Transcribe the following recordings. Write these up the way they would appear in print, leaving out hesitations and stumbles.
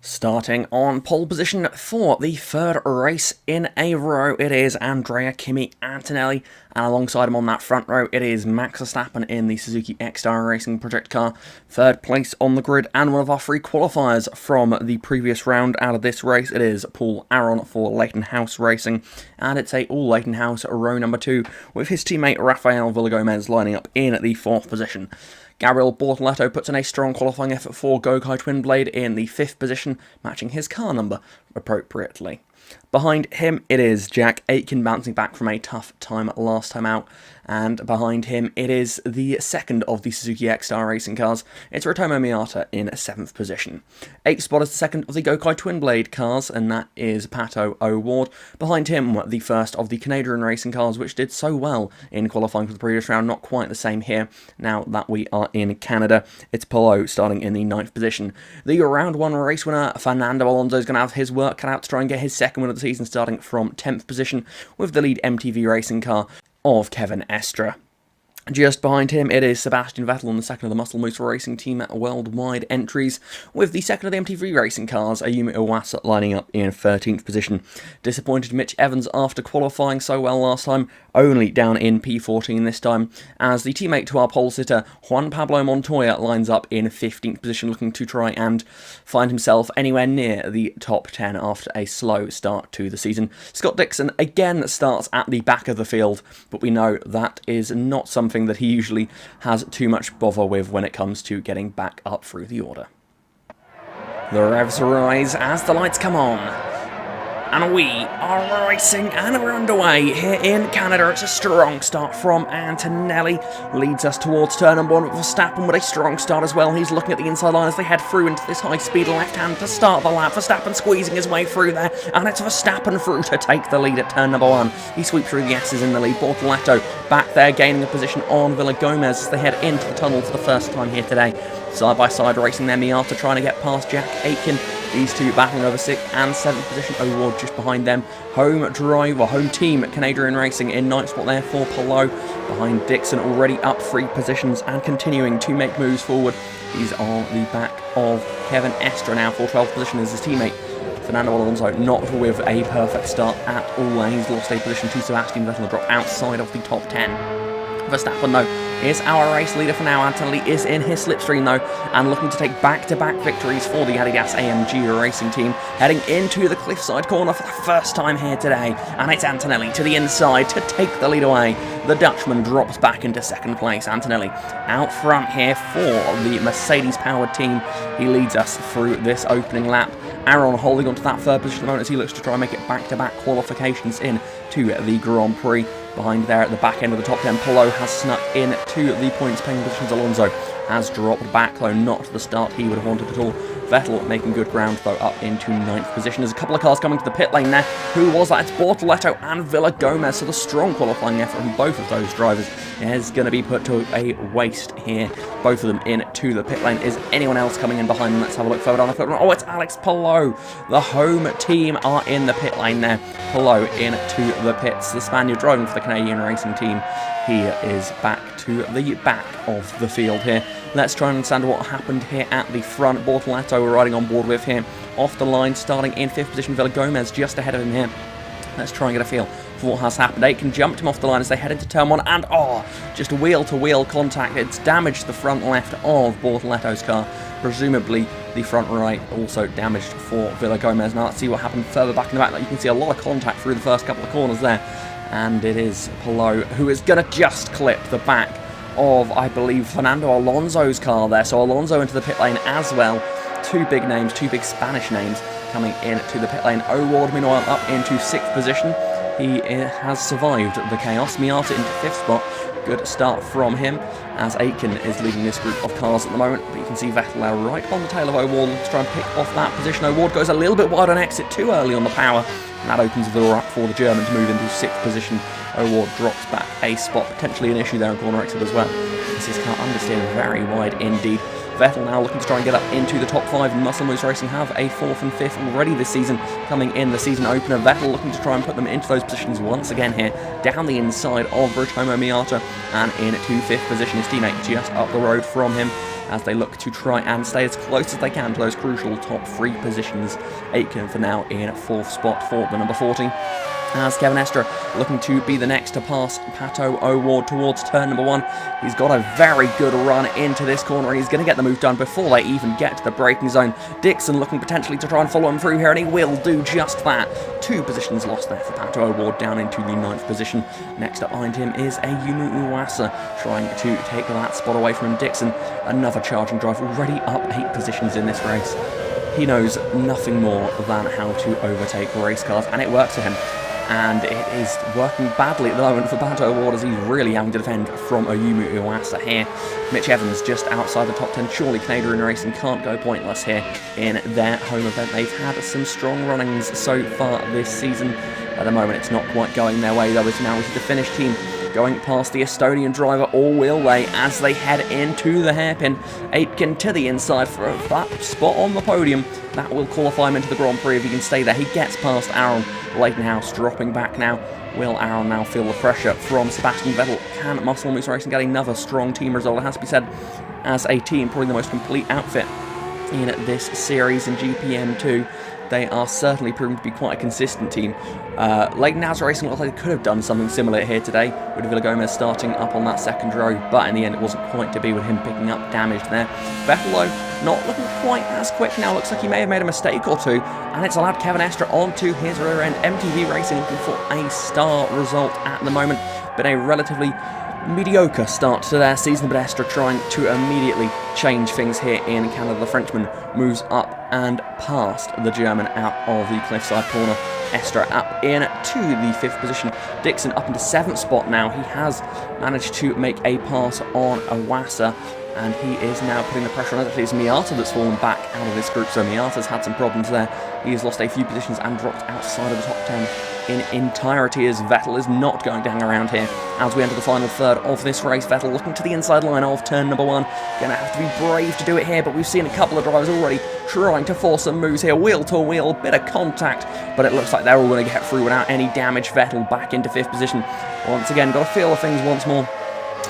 Starting on pole position for the third race in a row, it is Andrea Kimi Antonelli, and alongside him on that front row, it is Max Verstappen in the Suzuki X-Star Racing project car. Third place on the grid, and one of our three qualifiers from the previous round out of this race, it is Paul Aron for Leighton House Racing, and it's a all Leighton House row number 2, with his teammate Rafael Villagomez lining up in the 4th position. Gabriel Bortoleto puts in a strong qualifying effort for Gokai Twin Blade in the 5th position, matching his car number appropriately. Behind him, it is Jack Aitken bouncing back from a tough time last time out, and behind him, it is the second of the Suzuki X-Star Racing cars. It's Ritomo Miata in 7th position. 8th spot is the second of the Gokai Twin Blade cars, and that is Pato O'Ward. Behind him, the first of the Canadian Racing cars, which did so well in qualifying for the previous round. Not quite the same here, now that we are in Canada. It's Polo starting in the 9th position. The round 1 race winner, Fernando Alonso, is going to have his work cut out to try and get his second win of the season, starting from 10th position with the lead MTV Racing car of Kevin Estre. Just behind him, it is Sebastian Vettel on the second of the Muscle Moose Racing Team worldwide entries, with the second of the MTV Racing cars, Ayumi Iwasa, lining up in 13th position. Disappointed Mitch Evans after qualifying so well last time, only down in P14 this time, as the teammate to our pole sitter, Juan Pablo Montoya, lines up in 15th position, looking to try and find himself anywhere near the top 10 after a slow start to the season. Scott Dixon again starts at the back of the field, but we know that is not something that he usually has too much bother with when it comes to getting back up through the order. The revs rise as the lights come on. And we are racing and we're underway here in Canada. It's a strong start from Antonelli. Leads us towards turn number 1 with Verstappen with a strong start as well. He's looking at the inside line as they head through into this high-speed left hand to start the lap. Verstappen squeezing his way through there, and it's Verstappen through to take the lead at turn number 1. He sweeps through the S's in the lead. Bortoleto back there gaining a position on Villagomez as they head into the tunnel for the first time here today. Side by side racing their Miata, trying to get past Jack Aitken. These two battling over 6th and 7th position. O'Ward just behind them. Home team Canadian Racing in 9th spot there for Polo. Behind Dixon, already up 3 positions and continuing to make moves forward. He's on the back of Kevin Estre now for 12th position as his teammate Fernando Alonso, not with a perfect start at all. He's lost a position to Sebastian Vettel, drop outside of the top 10. Verstappen, though, is our race leader for now. Antonelli is in his slipstream, though, and looking to take back-to-back victories for the Adidas AMG Racing Team, heading into the cliffside corner for the first time here today. And it's Antonelli to the inside to take the lead away. The Dutchman drops back into 2nd place. Antonelli out front here for the Mercedes-powered team. He leads us through this opening lap. Aron holding on to that 3rd position at the moment as he looks to try and make it back-to-back qualifications in to the Grand Prix. Behind there at the back end of the top 10, Polo has snuck in to the points-paying positions. Alonso has dropped back, though not to the start he would have wanted at all. Vettel making good ground, though, up into 9th position. There's a couple of cars coming to the pit lane there. Who was that? It's Bortoleto and Villagomez, so the strong qualifying effort from both of those drivers is going to be put to a waste here. Both of them in to the pit lane. Is anyone else coming in behind them? Let's have a look further down the pit lane. Oh, it's Alex Palou. The home team are in the pit lane there. Palou into the pits. The Spaniard driving for the Canadian Racing Team. He is back to the back of the field here. Let's try and understand what happened here at the front. Bortoleto we're riding on board with here. Off the line, starting in 5th position. Villagomez just ahead of him here. Let's try and get a feel for what has happened. Aitken jumped him off the line as they head into turn 1, and just wheel-to-wheel contact. It's damaged the front left of Bortoleto's car. Presumably the front right also damaged for Villagomez. Now let's see what happened further back in the back. Like, you can see a lot of contact through the first couple of corners there. And it is Palou who is going to just clip the back of, I believe, Fernando Alonso's car there. So Alonso into the pit lane as well. 2 big names, 2 big Spanish names coming into the pit lane. O'Ward, meanwhile, up into 6th position. He has survived the chaos. Miata into 5th spot. Good start from him, as Aitken is leading this group of cars at the moment. But you can see Vettel now right on the tail of O'Ward to try and pick off that position. O'Ward goes a little bit wide on exit, too early on the power, and that opens the door up for the German to move into 6th position. O'Ward drops back a spot, potentially an issue there in corner exit as well. This is car understeering very wide indeed. Vettel now looking to try and get up into the top 5, and Muscle Moose Racing have a 4th and 5th already this season, coming in the season opener. Vettel looking to try and put them into those positions once again here, down the inside of Ritomo Miata, and into 5th position his teammate just up the road from him as they look to try and stay as close as they can to those crucial top 3 positions. Aitken for now in 4th spot for the number 40. As Kevin Estre looking to be the next to pass Pato O'Ward towards turn number 1. He's got a very good run into this corner, and he's going to get the move done before they even get to the braking zone. Dixon looking potentially to try and follow him through here, and he will do just that. 2 positions lost there for Pato O'Ward, down into the 9th position. Next up behind him is Ayumu Uwasa, trying to take that spot away from him. Dixon, another charging drive, already up 8 positions in this race. He knows nothing more than how to overtake race cars, and it works for him. And it is working badly at the moment for Pato O'Ward, as he's really having to defend from Ayumu Uwasa here. Mitch Evans just outside the top 10. Surely Canadian Racing can't go pointless here in their home event. They've had some strong runnings so far this season. At the moment, it's not quite going their way, though, as now is the Finnish team going past the Estonian driver, or will they, as they head into the hairpin. Aitken to the inside for that spot on the podium. That will qualify him into the Grand Prix if he can stay there. He gets past Aaron. Leightonhouse dropping back now. Will Aaron now feel the pressure from Sebastian Vettel? Can Muscle Moose Racing get another strong team result? It has to be said, as a team, probably the most complete outfit in this series in GPM2. They are certainly proving to be quite a consistent team. Leightonhouse Racing looked like they could have done something similar here today, with Villagomez starting up on that second row, but in the end it wasn't quite to be, with him picking up damage there. Vettel, though, not looking quite as quick now. Looks like he may have made a mistake or two, and it's allowed Kevin Estre onto his rear end. MTV Racing looking for a star result at the moment, but a relatively mediocre start to their season, but Estre trying to immediately change things here in Canada. The Frenchman moves up and past the German out of the cliffside corner. Estre up into the 5th position. Dixon up into 7th spot now. He has managed to make a pass on Uwasa, and he is now putting the pressure on. It's Miata that's fallen back out of this group, so Miata's had some problems there. He has lost a few positions and dropped outside of the top 10 in entirety, as Vettel is not going to hang around here. As we enter the final third of this race, Vettel looking to the inside line of turn number 1. Going to have to be brave to do it here, but we've seen a couple of drivers already trying to force some moves here. Wheel to wheel, bit of contact, but it looks like they're all going to get through without any damage. Vettel back into 5th position. Once again, got to feel of things once more.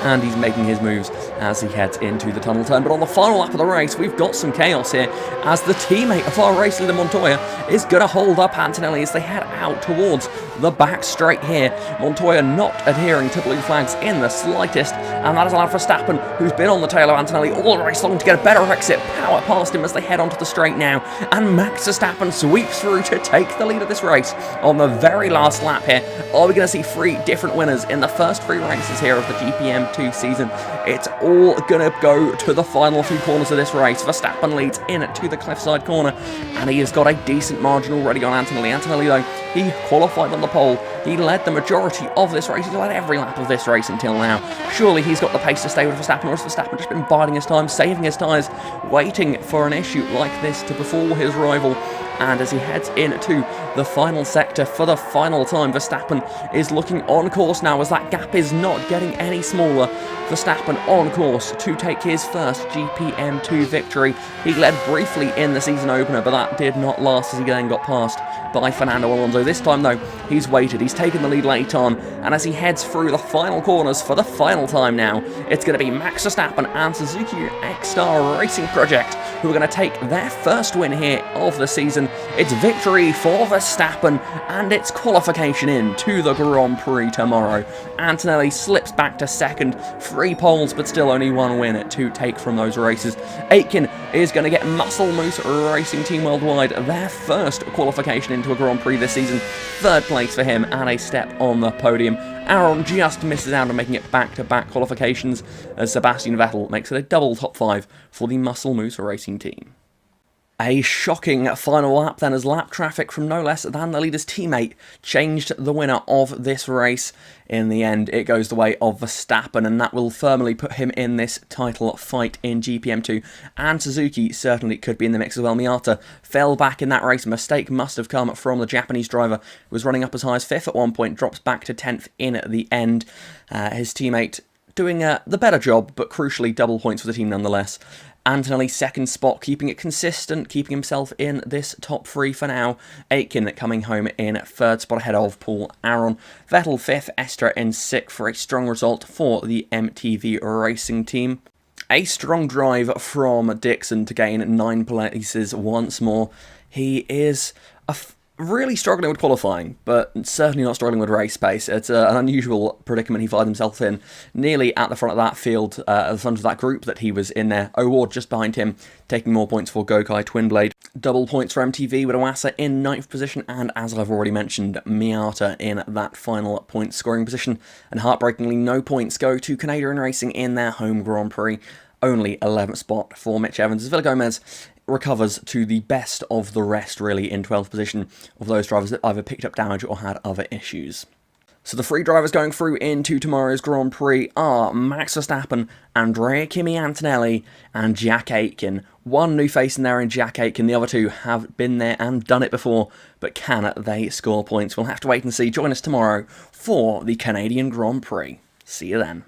And he's making his moves as he heads into the tunnel turn. But on the final lap of the race, we've got some chaos here, as the teammate of our race leader Montoya is going to hold up Antonelli as they head out towards the back straight here. Montoya not adhering to blue flags in the slightest, and that has allowed Verstappen, who's been on the tail of Antonelli all the race long, to get a better exit, power past him as they head onto the straight now. And Max Verstappen sweeps through to take the lead of this race on the very last lap here. Are we going to see 3 different winners in the first 3 races here of the GPM2 season? It's all going to go to the final few corners of this race. Verstappen leads in to the cliffside corner, and he has got a decent margin already on Antonelli. Antonelli, though, he qualified on the pole. He led the majority of this race. He's led every lap of this race until now. Surely he's got the pace to stay with Verstappen, or has Verstappen just been biding his time, saving his tyres, waiting for an issue like this to befall his rival? And as he heads into the final sector for the final time, Verstappen is looking on course now, as that gap is not getting any smaller. Verstappen on course to take his first GPM2 victory. He led briefly in the season opener, but that did not last, as he then got passed by Fernando Alonso. This time, though, he's waited. He's taken the lead late on, and as he heads through the final corners for the final time now, it's going to be Max Verstappen and Suzuki X-Star Racing Project who are going to take their first win here of the season. It's victory for Verstappen, and it's qualification into the Grand Prix tomorrow. Antonelli slips back to second, 3 poles, but still only 1 win to take from those races. Aitken is going to get Muscle Moose Racing Team Worldwide their first qualification into a Grand Prix this season. 3rd place for him and a step on the podium. Aaron just misses out on making it back-to-back qualifications, as Sebastian Vettel makes it a double top 5 for the Muscle Moose Racing Team. A shocking final lap then, as lap traffic from no less than the leader's teammate changed the winner of this race. In the end, it goes the way of Verstappen, and that will firmly put him in this title fight in GPM2. And Suzuki certainly could be in the mix as well. Miata fell back in that race. A mistake must have come from the Japanese driver, who was running up as high as 5th at one point, drops back to 10th in the end. His teammate doing the better job, but crucially double points for the team nonetheless. Antonelli 2nd spot, keeping it consistent, keeping himself in this top 3 for now. Aitken coming home in 3rd spot ahead of Paul Aaron. Vettel 5th, Estre in 6th for a strong result for the MTV Racing Team. A strong drive from Dixon to gain 9 places once more. He is really struggling with qualifying, but certainly not struggling with race pace. It's an unusual predicament he finds himself in, nearly at the front of that field, at the front of that group that he was in there. O'Ward just behind him, taking more points for Gokai Twinblade. Double points for MTV with Iwasa in 9th position, and as I've already mentioned, Miata in that final point scoring position. And heartbreakingly, no points go to Canadian Racing in their home Grand Prix. Only 11th spot for Mitch Evans, as Villa Gomez recovers to the best of the rest, really, in 12th position of those drivers that either picked up damage or had other issues. So the 3 drivers going through into tomorrow's Grand Prix are Max Verstappen, Andrea Kimi Antonelli, and Jack Aitken. One new face in there in Jack Aitken, the other 2 have been there and done it before, but can they score points? We'll have to wait and see. Join us tomorrow for the Canadian Grand Prix. See you then.